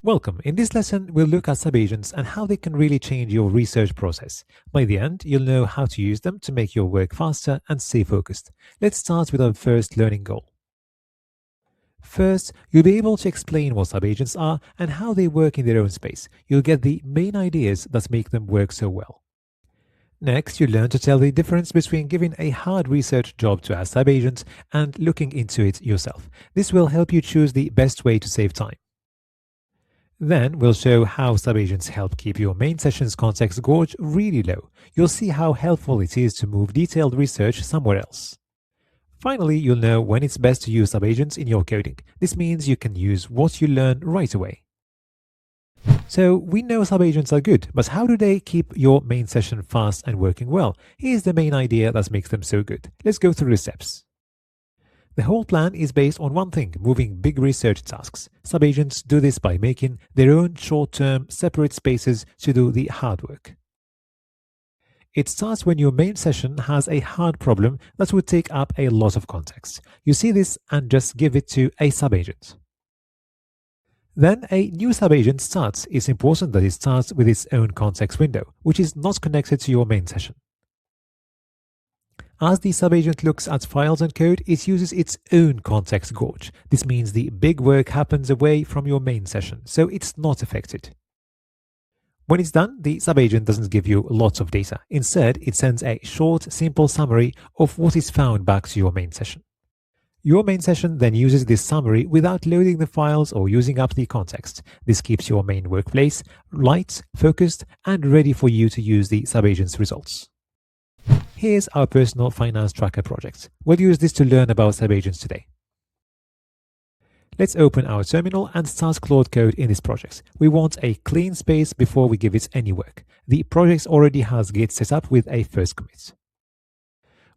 Welcome. In this lesson, we'll look at subagents and how they can really change your research process. By the end, you'll know how to use them to make your work faster and stay focused. Let's start with our first learning goal. First, you'll be able to explain what subagents are and how they work in their own space. You'll get the main ideas that make them work so well. Next, you learn to tell the difference between giving a hard research job to a subagent and looking into it yourself. This will help you choose the best way to save time. Then we'll show how subagents help keep your main session's context gauge really low. You'll see how helpful it is to move detailed research somewhere else. Finally, you'll know when it's best to use subagents in your coding. This means you can use what you learn right away. So we know subagents are good, but how do they keep your main session fast and working well? Here's the main idea that makes them so good. Let's go through the steps. The whole plan is based on one thing, moving big research tasks. Subagents do this by making their own short-term, separate spaces to do the hard work. It starts when your main session has a hard problem that would take up a lot of context. You see this and just give it to a subagent. Then a new subagent starts. It's important that it starts with its own context window, which is not connected to your main session. As the subagent looks at files and code, it uses its own context gauge. This means the big work happens away from your main session, so it's not affected. When it's done, the subagent doesn't give you lots of data. Instead, it sends a short, simple summary of what is found back to your main session. Your main session then uses this summary without loading the files or using up the context. This keeps your main workplace light, focused, and ready for you to use the subagent's results. Here's our personal finance tracker project. We'll use this to learn about subagents today. Let's open our terminal and start Claude Code in this project. We want a clean space before we give it any work. The project already has Git set up with a first commit.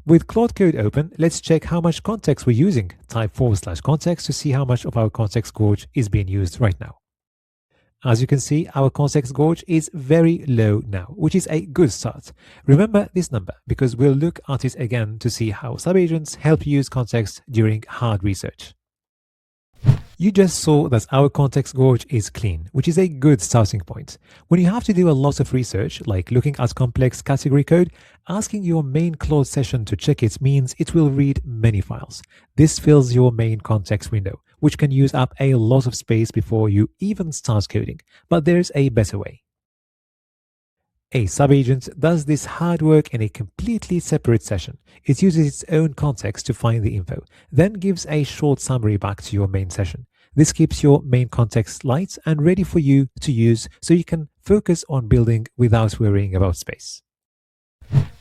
With Claude Code open, let's check how much context we're using. Type /context to see how much of our context gauge is being used right now. As you can see, our context gauge is very low now, which is a good start. Remember this number because we'll look at it again to see how subagents help use context during hard research. You just saw that our context gauge is clean, which is a good starting point. When you have to do a lot of research, like looking at complex category code, asking your main Claude session to check it means it will read many files. This fills your main context window, which can use up a lot of space before you even start coding. But there's a better way. A subagent does this hard work in a completely separate session. It uses its own context to find the info, then gives a short summary back to your main session. This keeps your main context light and ready for you to use so you can focus on building without worrying about space.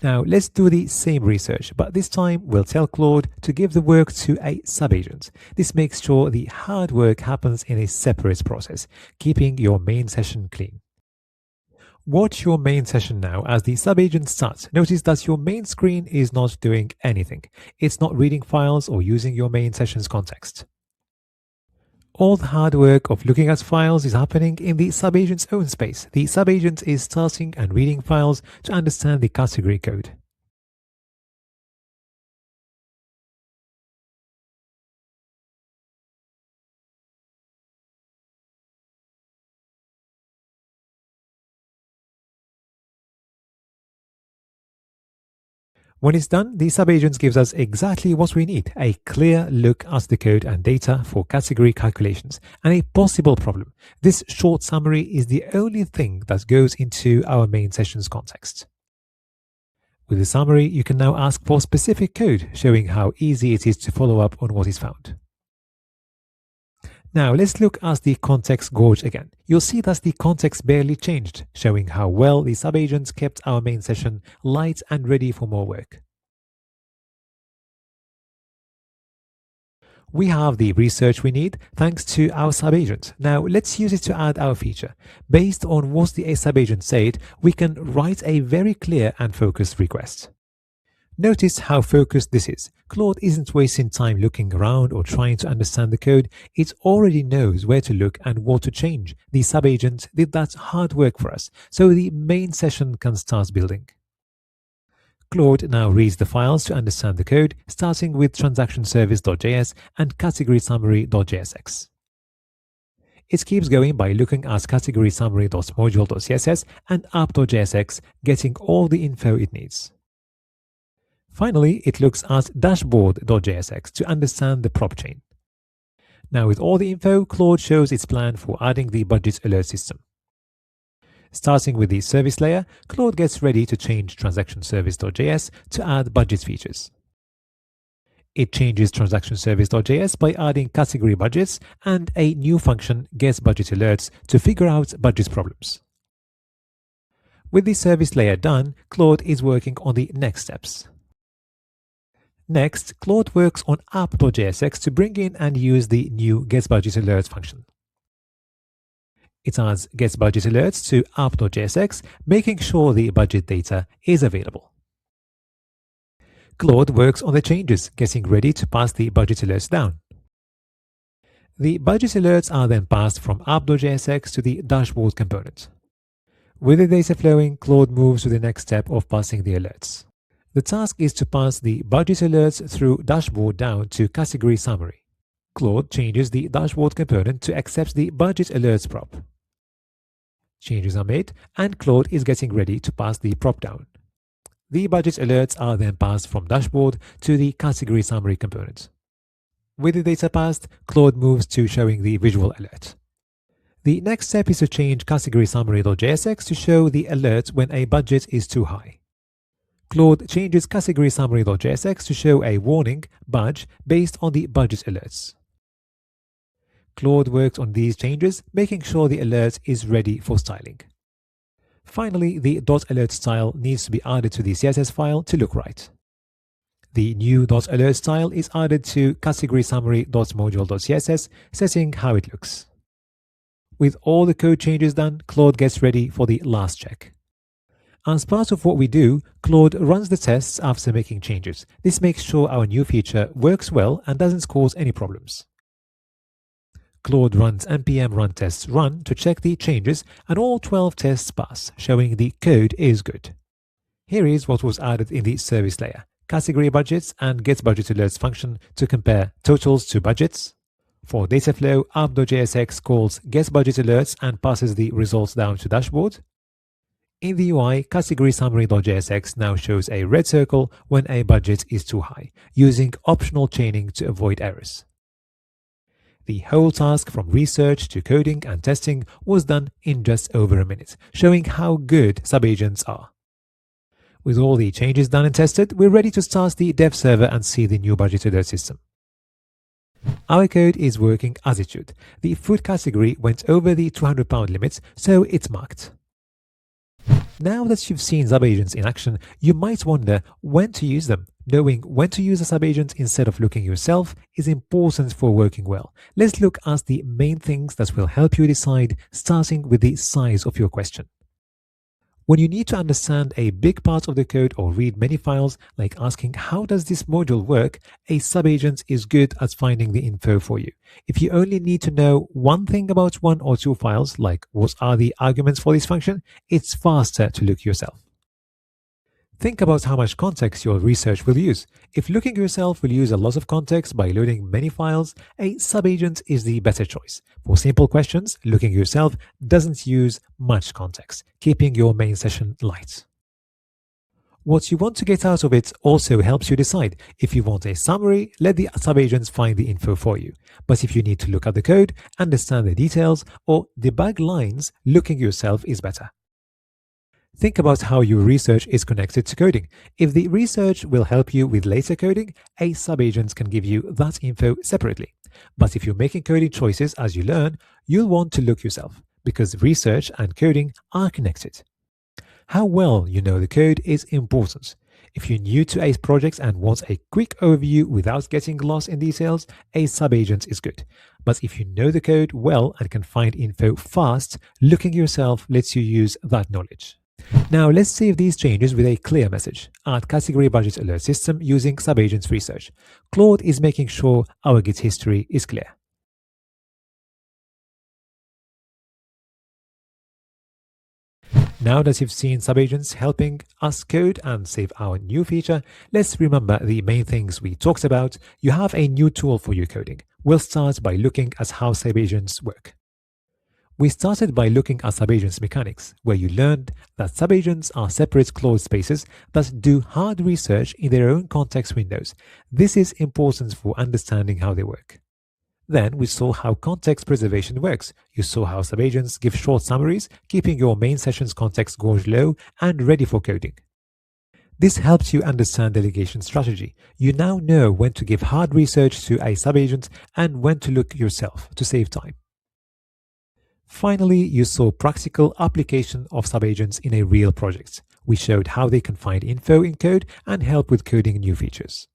Now let's do the same research, but this time we'll tell Claude to give the work to a subagent. This makes sure the hard work happens in a separate process, keeping your main session clean. Watch your main session now as the subagent starts. Notice that your main screen is not doing anything. It's not reading files or using your main session's context. All the hard work of looking at files is happening in the subagent's own space. The subagent is starting and reading files to understand the category code. When it's done, the subagent gives us exactly what we need, a clear look at the code and data for category calculations, and a possible problem. This short summary is the only thing that goes into our main session's context. With the summary, you can now ask for specific code, showing how easy it is to follow up on what is found. Now let's look at the context gauge again. You'll see that the context barely changed, showing how well the subagent kept our main session light and ready for more work. We have the research we need thanks to our subagent. Now let's use it to add our feature. Based on what the subagent said, we can write a very clear and focused request. Notice how focused this is. Claude isn't wasting time looking around or trying to understand the code. It already knows where to look and what to change. The subagent did that hard work for us, so the main session can start building. Claude now reads the files to understand the code, starting with transactionservice.js and categorysummary.jsx. It keeps going by looking at category summary.module.css and app.jsx, getting all the info it needs. Finally, it looks at dashboard.jsx to understand the prop chain. Now with all the info, Claude shows its plan for adding the budget alert system. Starting with the service layer, Claude gets ready to change transaction-service.js to add budget features. It changes transaction-service.js by adding category budgets and a new function getBudgetAlerts to figure out budget problems. With the service layer done, Claude is working on the next steps. Next, Claude works on app.jsx to bring in and use the new getBudgetAlerts function. It adds getBudgetAlerts to app.jsx, making sure the budget data is available. Claude works on the changes, getting ready to pass the budget alerts down. The budget alerts are then passed from app.jsx to the dashboard component. With the data flowing, Claude moves to the next step of passing the alerts. The task is to pass the budget alerts through dashboard down to category summary. Claude changes the dashboard component to accept the budget alerts prop. Changes are made, and Claude is getting ready to pass the prop down. The budget alerts are then passed from dashboard to the category summary component. With the data passed, Claude moves to showing the visual alert. The next step is to change category summary.jsx to show the alert when a budget is too high. Claude changes category summary.jsx to show a warning badge based on the budget alerts. Claude works on these changes, making sure the alert is ready for styling. Finally, the .alert style needs to be added to the CSS file to look right. The new .alert style is added to category summary.module.css, setting how it looks. With all the code changes done, Claude gets ready for the last check. As part of what we do, Claude runs the tests after making changes. This makes sure our new feature works well and doesn't cause any problems. Claude runs npm run tests run to check the changes, and all 12 tests pass, showing the code is good. Here is what was added in the service layer: category budgets and getBudgetAlerts function to compare totals to budgets. For data flow, app.jsx calls getBudgetAlerts and passes the results down to dashboard. In the UI, category summary.jsx now shows a red circle when a budget is too high, using optional chaining to avoid errors. The whole task from research to coding and testing was done in just over a minute, showing how good Subagents are. With all the changes done and tested, we're ready to start the dev server and see the new budget alert system. Our code is working as it should. The food category went over the £200 limit, so it's marked. Now that you've seen Subagents in action, you might wonder when to use them. Knowing when to use a subagent instead of looking yourself is important for working well. Let's look at the main things that will help you decide, starting with the size of your question. When you need to understand a big part of the code or read many files, like asking how does this module work, a subagent is good at finding the info for you. If you only need to know one thing about one or two files, like what are the arguments for this function, it's faster to look yourself. Think about how much context your research will use. If looking yourself will use a lot of context by loading many files, a subagent is the better choice. For simple questions, looking yourself doesn't use much context, keeping your main session light. What you want to get out of it also helps you decide. If you want a summary, let the subagents find the info for you. But if you need to look at the code, understand the details, or debug lines, looking yourself is better. Think about how your research is connected to coding. If the research will help you with later coding, a subagent can give you that info separately. But if you're making coding choices as you learn, you'll want to look yourself, because research and coding are connected. How well you know the code is important. If you're new to a project and want a quick overview without getting lost in details, a subagent is good. But if you know the code well and can find info fast, looking yourself lets you use that knowledge. Now let's save these changes with a clear message. Add category budget alert system using Subagents research. Claude is making sure our Git history is clear. Now that you've seen Subagents helping us code and save our new feature, let's remember the main things we talked about. You have a new tool for your coding. We'll start by looking at how Subagents work. We started by looking at Subagents mechanics, where you learned that subagents are separate Claude spaces that do hard research in their own context windows. This is important for understanding how they work. Then we saw how context preservation works. You saw how subagents give short summaries, keeping your main session's context gauge low and ready for coding. This helps you understand delegation strategy. You now know when to give hard research to a subagent and when to look yourself to save time. Finally, you saw practical application of subagents in a real project. We showed how they can find info in code and help with coding new features.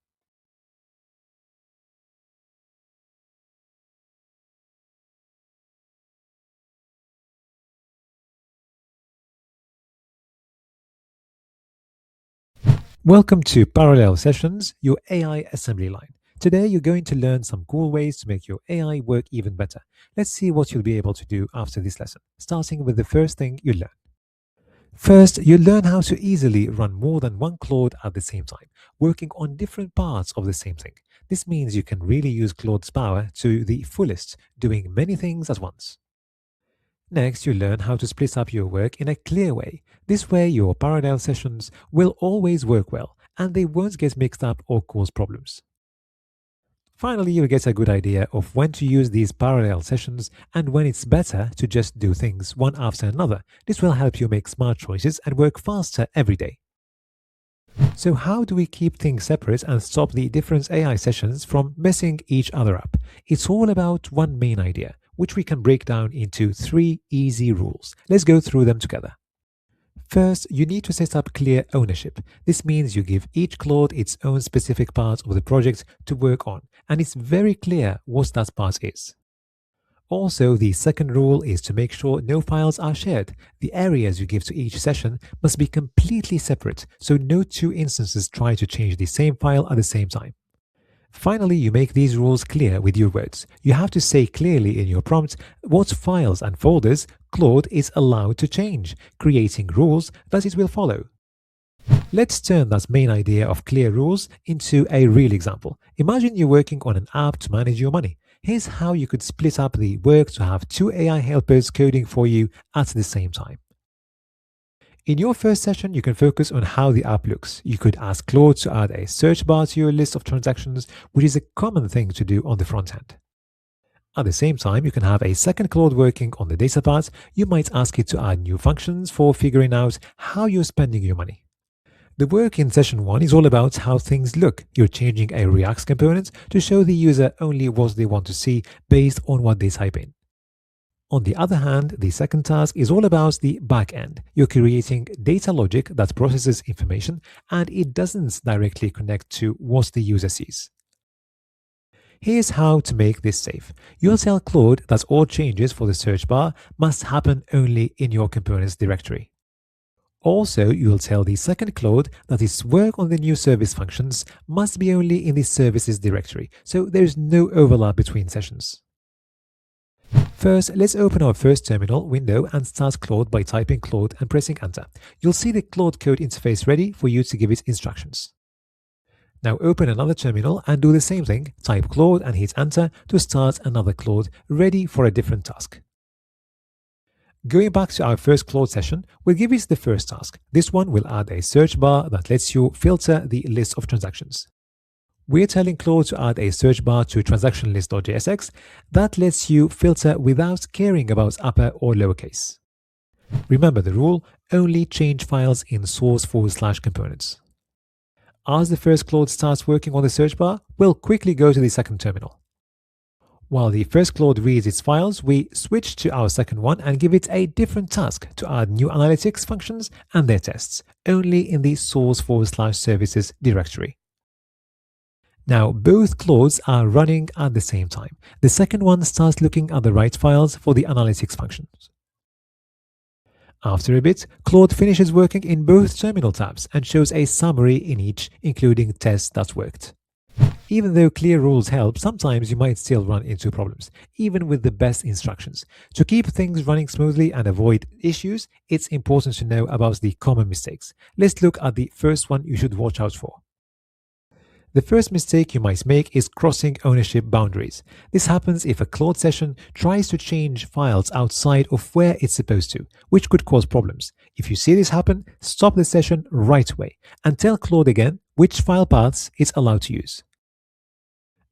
Welcome to Parallel Sessions, your AI assembly line. Today you're going to learn some cool ways to make your AI work even better. Let's see what you'll be able to do after this lesson, starting with the first thing you learn. First, you'll learn how to easily run more than one Claude at the same time, working on different parts of the same thing. This means you can really use Claude's power to the fullest, doing many things at once. Next, you learn how to split up your work in a clear way. This way, your parallel sessions will always work well, and they won't get mixed up or cause problems. Finally, you'll get a good idea of when to use these parallel sessions and when it's better to just do things one after another. This will help you make smart choices and work faster every day. So how do we keep things separate and stop the different AI sessions from messing each other up? It's all about one main idea, which we can break down into 3 easy rules. Let's go through them together. First, you need to set up clear ownership. This means you give each Claude its own specific part of the project to work on, and it's very clear what that part is. Also, the second rule is to make sure no files are shared. The areas you give to each session must be completely separate, so no 2 instances try to change the same file at the same time. Finally, you make these rules clear with your words. You have to say clearly in your prompt what files and folders Claude is allowed to change, creating rules that it will follow. Let's turn that main idea of clear rules into a real example. Imagine you're working on an app to manage your money. Here's how you could split up the work to have 2 AI helpers coding for you at the same time. In your first session, you can focus on how the app looks. You could ask Claude to add a search bar to your list of transactions, which is a common thing to do on the front end. At the same time, you can have a second Claude working on the data part. You might ask it to add new functions for figuring out how you're spending your money. The work in session 1 is all about how things look. You're changing a React component to show the user only what they want to see based on what they type in. On the other hand, the second task is all about the back end. You're creating data logic that processes information and it doesn't directly connect to what the user sees. Here's how to make this safe. You'll tell Claude that all changes for the search bar must happen only in your components directory. Also, you'll tell the second Claude that its work on the new service functions must be only in the services directory, so there's no overlap between sessions. First, let's open our first terminal window and start Claude by typing Claude and pressing enter. You'll see the Claude Code interface ready for you to give it instructions. Now open another terminal and do the same thing. Type Claude and hit enter to start another Claude ready for a different task. Going back to our first Claude session, we'll give it the first task. This one will add a search bar that lets you filter the list of transactions. We're telling Claude to add a search bar to transactionlist.jsx that lets you filter without caring about upper or lowercase. Remember the rule, only change files in source/components. As the first Claude starts working on the search bar, we'll quickly go to the second terminal. While the first Claude reads its files, we switch to our second one and give it a different task to add new analytics functions and their tests, only in the source/services directory. Now, both Claudes are running at the same time. The second one starts looking at the right files for the analytics functions. After a bit, Claude finishes working in both terminal tabs and shows a summary in each, including tests that worked. Even though clear rules help, sometimes you might still run into problems, even with the best instructions. To keep things running smoothly and avoid issues, it's important to know about the common mistakes. Let's look at the first one you should watch out for. The first mistake you might make is crossing ownership boundaries. This happens if a Claude session tries to change files outside of where it's supposed to, which could cause problems. If you see this happen, stop the session right away and tell Claude again which file paths it's allowed to use.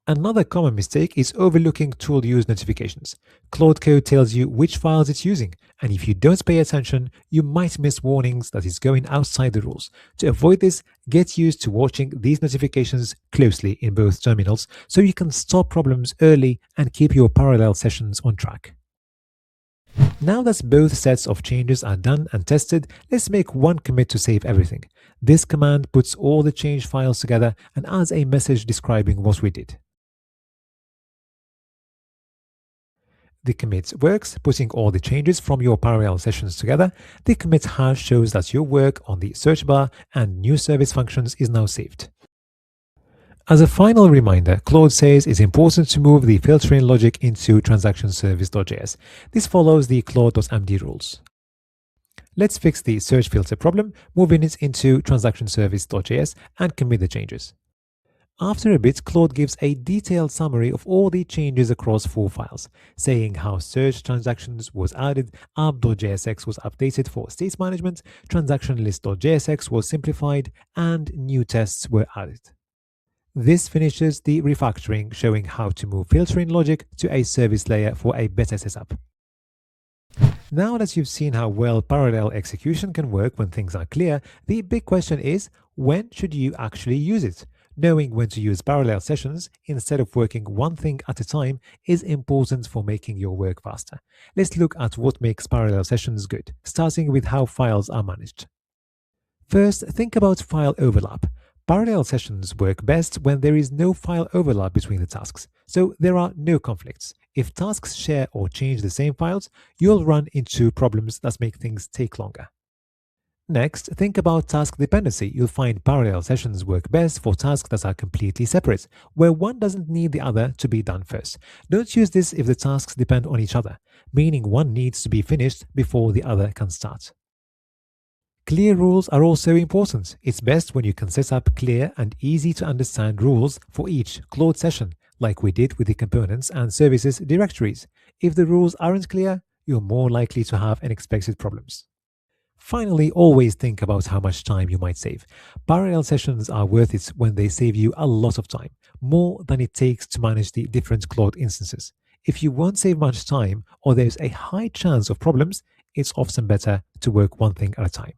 Another common mistake is overlooking tool use notifications. Claude Code tells you which files it's using, and if you don't pay attention, you might miss warnings that it's going outside the rules. To avoid this, get used to watching these notifications closely in both terminals so you can stop problems early and keep your parallel sessions on track. Now that both sets of changes are done and tested, let's make one commit to save everything. This command puts all the change files together and adds a message describing what we did. The commit works, putting all the changes from your parallel sessions together. The commit hash shows that your work on the search bar and new service functions is now saved. As a final reminder, Claude says it's important to move the filtering logic into transaction-service.js. This follows the Claude.md rules. Let's fix the search filter problem, moving it into transaction-service.js and commit the changes. After a bit, Claude gives a detailed summary of all the changes across 4 files, saying how search transactions was added, app.jsx was updated for state management, transaction list.jsx was simplified, and new tests were added. This finishes the refactoring, showing how to move filtering logic to a service layer for a better setup. Now that you've seen how well parallel execution can work when things are clear, the big question is, when should you actually use it? Knowing when to use parallel sessions instead of working one thing at a time is important for making your work faster. Let's look at what makes parallel sessions good, starting with how files are managed. First, think about file overlap. Parallel sessions work best when there is no file overlap between the tasks, so there are no conflicts. If tasks share or change the same files, you'll run into problems that make things take longer. Next, think about task dependency. You'll find parallel sessions work best for tasks that are completely separate, where one doesn't need the other to be done first. Don't use this if the tasks depend on each other, meaning one needs to be finished before the other can start. Clear rules are also important. It's best when you can set up clear and easy to understand rules for each Claude session, like we did with the components and services directories. If the rules aren't clear, you're more likely to have unexpected problems. Finally, always think about how much time you might save. Parallel sessions are worth it when they save you a lot of time, more than it takes to manage the different Claude instances. If you won't save much time or there's a high chance of problems, it's often better to work one thing at a time.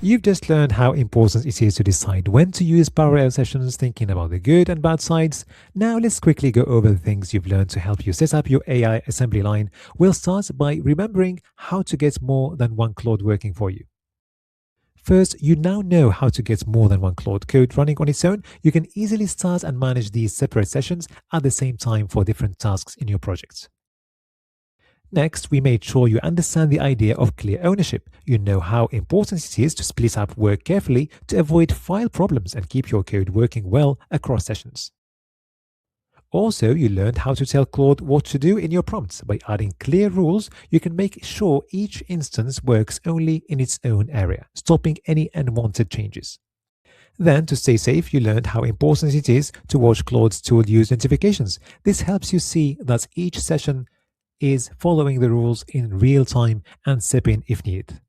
You've just learned how important it is to decide when to use parallel sessions, thinking about the good and bad sides. Now let's quickly go over the things you've learned to help you set up your AI assembly line. We'll start by remembering how to get more than one Claude working for you. First, you now know how to get more than one Claude code running on its own. You can easily start and manage these separate sessions at the same time for different tasks in your project. Next, we made sure you understand the idea of clear ownership. You know how important it is to split up work carefully to avoid file problems and keep your code working well across sessions. Also, you learned how to tell Claude what to do in your prompts. By adding clear rules, you can make sure each instance works only in its own area, stopping any unwanted changes. Then, to stay safe, you learned how important it is to watch Claude's tool use notifications. This helps you see that each session is following the rules in real time and step in if needed.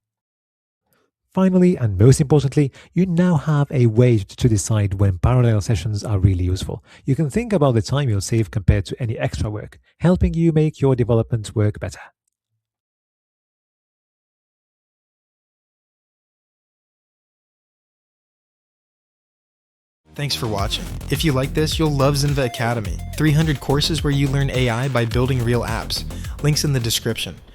Finally, and most importantly, you now have a way to decide when parallel sessions are really useful. You can think about the time you'll save compared to any extra work, helping you make your development work better. Thanks for watching. If you like this, you'll love Zenva Academy. 300 courses where you learn AI by building real apps. Links in the description.